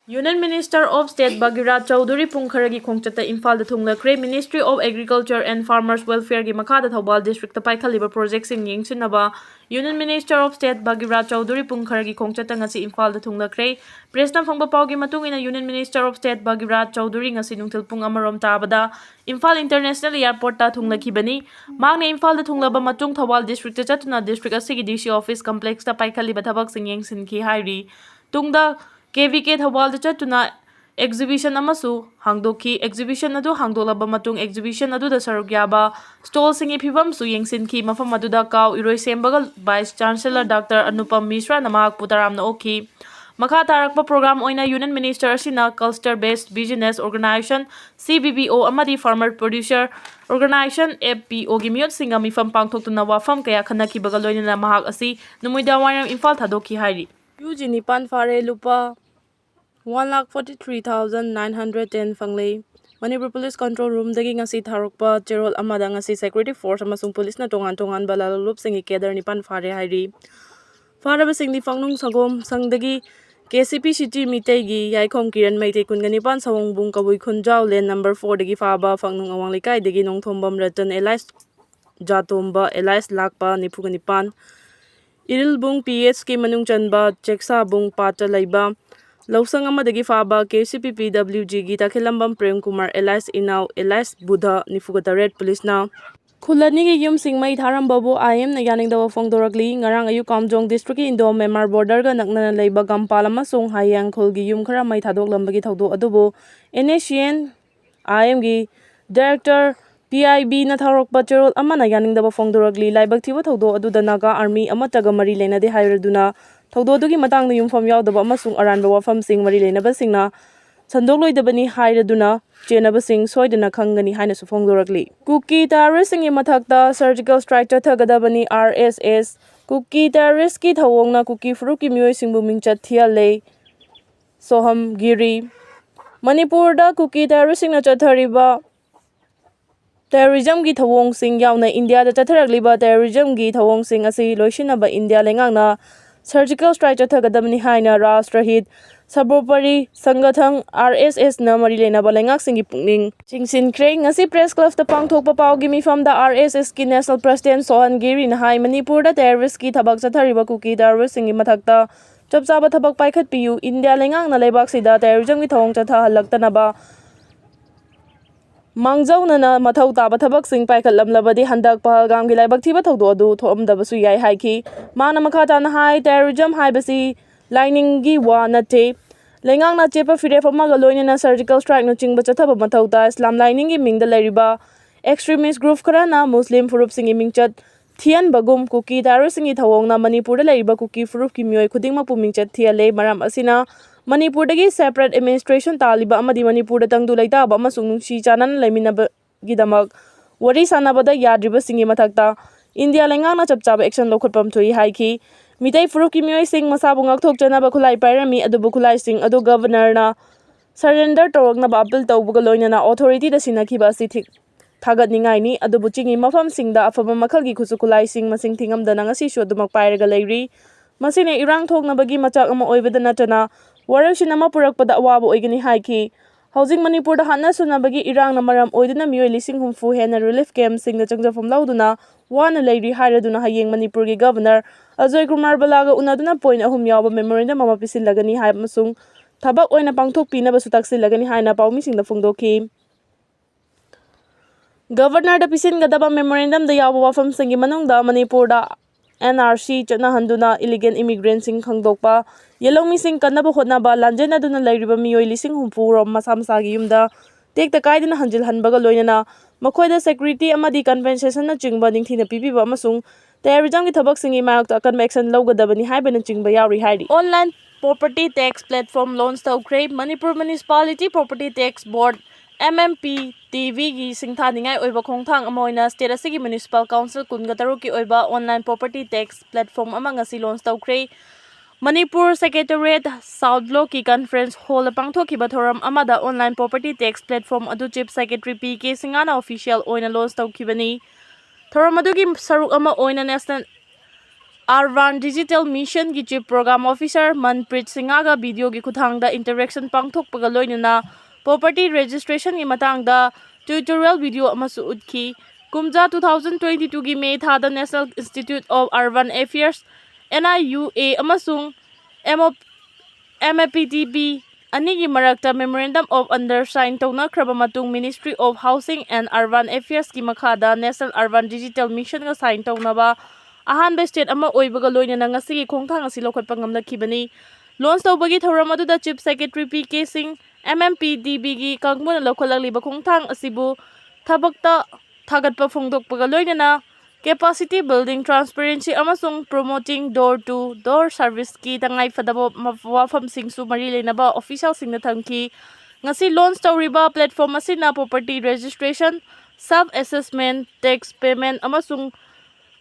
Union Minister of State Bhagirat Chaudhuri Pungkharagi Khongchata Imphal da thunglakre Ministry of Agriculture and Farmers Welfare gi makhada Thobal District ta paikhaliba project sing yengsinaba Union Minister of State Bhagirat Chaudhuri Pungkharagi Khongchata ngasi Imphal da thunglakre Presna phangba pawgi matungina Union Minister of State Bhagirat Chaudhuri ngasi nungthil pung amarom tabada Imphal International Airport ta thunglakibani Maang Imphal da thunglaba matung Thobal District ta chatuna district asigi DC office complex ta paikhaliba thabak sing yengsinki hairi tungda KVK Thawal da chatuna exhibition amasu hangdoki exhibition adu hangdolaba matung exhibition adu da saruk yaba stall singi phibam su yengsinki mafam adu da kaw iroi sembagal Vice Chancellor Dr. Anupam Mishra namak putaram na oki makha tarakpa program oina Union Minister asina cluster based business organization CBBO amadi farmer producer organization FPO gi miyot singa mifam pangthok tuna wafam kaya khanaki bagal loina mahak asi numuida wayam Imphal thadoki hairi Eugenie Panfare lupa 1,43,910 fanglei Manipur Police Control Room dagi ngasi tharukpa cherol amada ngasi security force amasung police na tongan balalup singi kedar ni Panfare hairi faraba singni fangnung sagom sangdagi KCP City Mitei gi Yaikhom Kiran Maitei Kungani Pan Sawong Bung Kabui Khunjau Lane number 4 dagi faba fangnung awang likai dagi nongthombam Ratan Elias Jatomba Elias Lakpa Nipugani Pan Iril Bung PH ki manung chanba Cheksa Bung Pata Laiba Lausang amadagi faba KCP PWG gi takhilambam Prem Kumar Elias Inau Elias Buddha Nifugata Red Police na Khulani gi yum singmai tharam babu IM na yaning dawa phongdoragli ngarang ayu Kamjong district Indo Memar border ga nakna leiba gampala masung hayang khul gi yum khara mai thadok lambagi thawdo adubo Nscn IM gi director PIB na tharok patrol amana yaning dawa phongdoragli laibak thiwa thawdo aduda Naga Army amataga mari leina de hairaduna thawdo dugi matang na yumfam yaudaba amasung aranba wafam sing mari leinaba singna Sandok loidabani hairaduna chenaba sing soidana khangani haina su phongdoragli Kuki Armysingi mathakta surgical strike chathagadabani RSS Kuki terrorist ki thawongna Kuki Furuki mioi singbu mingchat thiale Soham Giri Manipur da Kuki terrorist singna chathariba terrorism gi thawong sing yauna India da chatharagliba terrorism gi thawong sing asi loisinaba India lengangna surgical strike chathagadabani haina Rashtrahit Sabopari Sangathang RSS na mari leinaba lengak singi pungning chingsin kreng ngasi press club ta pangthokpa pawgi mifam da RSS ki national president Sohan Giri na hai Manipur da terrorist ki thabak chathariba Kuki terrorist singi mathakta chapchaba thabak paikhat piu India lengak na leibak sida terrorism gi thawong chatha halaktanaba Mangjauna mathau taba thabak sing paikhalam labadi handak pahalgam gi laibak thiba thawdo adu thomdabasu yai haiki mana makhata na hai terrorism haibasi lining gi wa nate lengang na chepa fire fama ga loina na surgical strike no chingba chathaba mathau ta Islam lining gi mingda lairiba extremist group khara na Muslim furup singi mingchat thian bagum Kuki terrorist singi thawong na Manipur da lairiba Kuki furup ki mioi khudingma pu mingchat thiale maram asina Manipur dagi separate administration taliba amadi Manipur da tangdu laita ba amasung nungsi chanan laiminaba gidamak wari sanabada yadriba singi mathakta India lengana chapchaba action lokhotpam thui haiki Mitei Furup ki mioi sing masabu ngakthok chanaba khulai pairami adubu khulai sing adu governor na surrender torokna ba appeal tawbuga loina na authority da sinakhiba si thik thagat ningai ni adubu chingi mafam singda afaba makhalgi khusu khulai sing masing thingamdana ngasi shu adumak pairaga leiri masine irang thoknabagi machak ama oibada natana Warashin ama purakpada awaba oigani haiki Housing Manipur da hanna sunabagi irang na maram oiduna mioi lising humfu hena relief camp sing da changjafam lauduna wana leiri hairaduna hayeng Manipur gi governor Ajoy Kumar Balaga unaduna point ahum yawa memorandum ama pisilagani hai masung thabak oina pangthok pinaba su taksilagani haina pawmi singda phongdoki Governor da pisin gadaba memorandum da yawa wafam singi manungda Manipur da NRC chana handuna illegal immigrants sing khangdokpa Yelomi sing kanaba hotnaba lanjena duna lairiba mioi lising humpu rom masamsa gi yumda tekta kaidina hanjil hanbaga loinana makhoida security amadi compensation na chingba ningthina pibiba amasung terrorism gi thabak singi mayok ta kan action lawgadabani haibana chingba yauri hairi online property tax platform launch tawkre Manipur Municipality Property Tax Board MMP TV gi singthaningai oiba khongthang amoina state asigi Municipal Council kunga ki oiba online property tax platform ama ngasi launch tawkre Manipur Secretariat South Block ki conference hall pangthokiba thoram amada online property tax platform adu chief secretary PK Singana official oina launch tawkibani thoram adugi saruk ama oina national Urban Digital Mission gi Chief Program Officer Manprit Singaga video gi kuthangda interaction pangthokpaga loinana property registration gi matangda tutorial video amasu utki kumja 2022 gi May thada National Institute of Urban Affairs NIUA amasung MAPTB anigi marakta Memorandum of Undersign tawnakraba matung Ministry of Housing and Urban Affairs gi makhada National Urban Digital Mission ga sign tawnaba ahanba state ama oibaga loinana ngasigi khongthang asi lokhatpa ngamlakhibani launch tawbagi thoram aduda Chief Secretary PK Singh MMPDB gi kangmuna lokhalakliba khongthang asibu thabakta thagatpa phongdokpaga loinana capacity building, transparency amasung promoting door-to-door service ki tangai fadaba wafam singsu mari leinaba official singna thangki ngasi launch tawriba platform asina property registration, self-assessment, tax payment amasung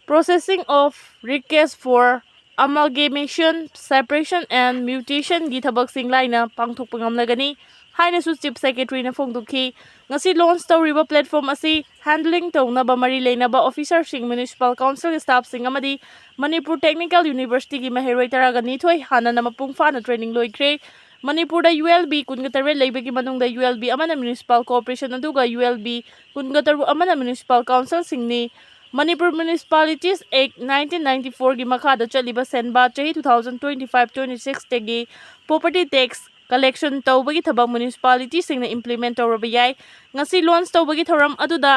processing of requests for amalgamation, separation and mutation gi thabak sing laina pangthokpa ngamlagani haina su Chief Secretary na phongdukhi ngasi launch tawriba platform asi handling tawnaba mari leinaba officer sing municipal council staff sing amadi Manipur Technical University gi maheroi taraga nithoi hanana mapung fana training loikre Manipur da ULB kungatare leibagi manungda ULB amana municipal corporation aduga ULB kungataru amana municipal council singni Manipur Municipalities Act 1994 gi makhada chaliba senba chahi 2025-26 tegi property tax collection tawbagi thabak municipality singna implement tawraba yai ngasi launch tawbagi thoram aduda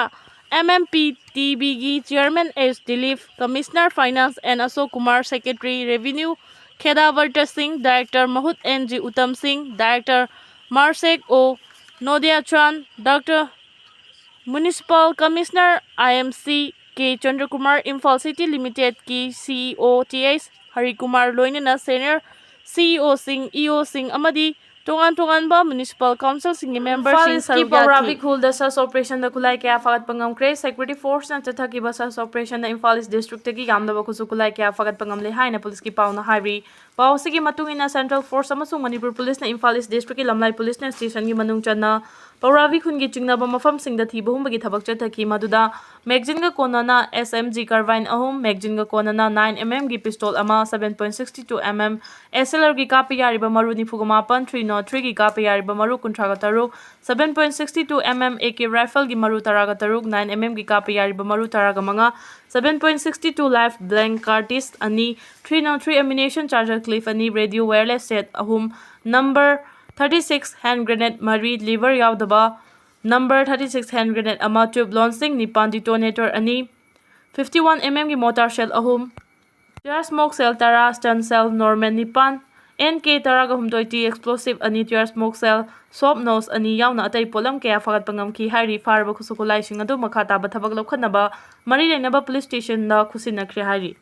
MMPTB gi chairman S Dilip, Commissioner Finance and Ashok Kumar, Secretary Revenue Khedavarta Singh, Director Mahut NG Uttam Singh, Director Marsek O Nodia Chan, Dr. Municipal Commissioner IMC K Chandra Kumar, Imphal City Limited ki CEO TS Hari Kumar loinana Senior CEO Singh, EO Singh amadi tongan ba municipal council singi member sing sarugaki Hul da SAS operation da kulai kya fagat pangam kre security force na chathaki ba SAS operation da Imphal East district tagi gamda ba kusu kulai kya fagat pangam le haina police ki pauna hairi paw sigi matungina central force amasung Manipur police na Imphal East district ki lamlai police na station gi manung channa Pauravi khun gi chingna ba mafam sing da thi bahum bagi thabak chathaki maduda magazine ga konana SMG carbine ahum magazine ga konana 9mm gi pistol ama 7.62mm SLR gi kapi yari ba maru ni fugamapan 303 gi kapi yari ba maru kuntraga taruk 7.62mm AK rifle gi maru taraga taruk 9mm gi kapi yari ba maru taraga manga 7.62 live blank cartridge ani 303 ammunition charger clip ani radio wireless set ahum number 36 hand grenade mari liver yaudaba number 36 hand grenade ama tube launching nipan detonator ani 51mm gi mortar shell ahum tear smoke cell tara stun cell norman nipan NK taraga humdoi explosive ani tear smoke cell soap nose ani yauna atai polam kaya fagat pangam ki hari farba kusukulai sing adu makata ba thabak lokhanaba mari lenaba police station na khusinakre hari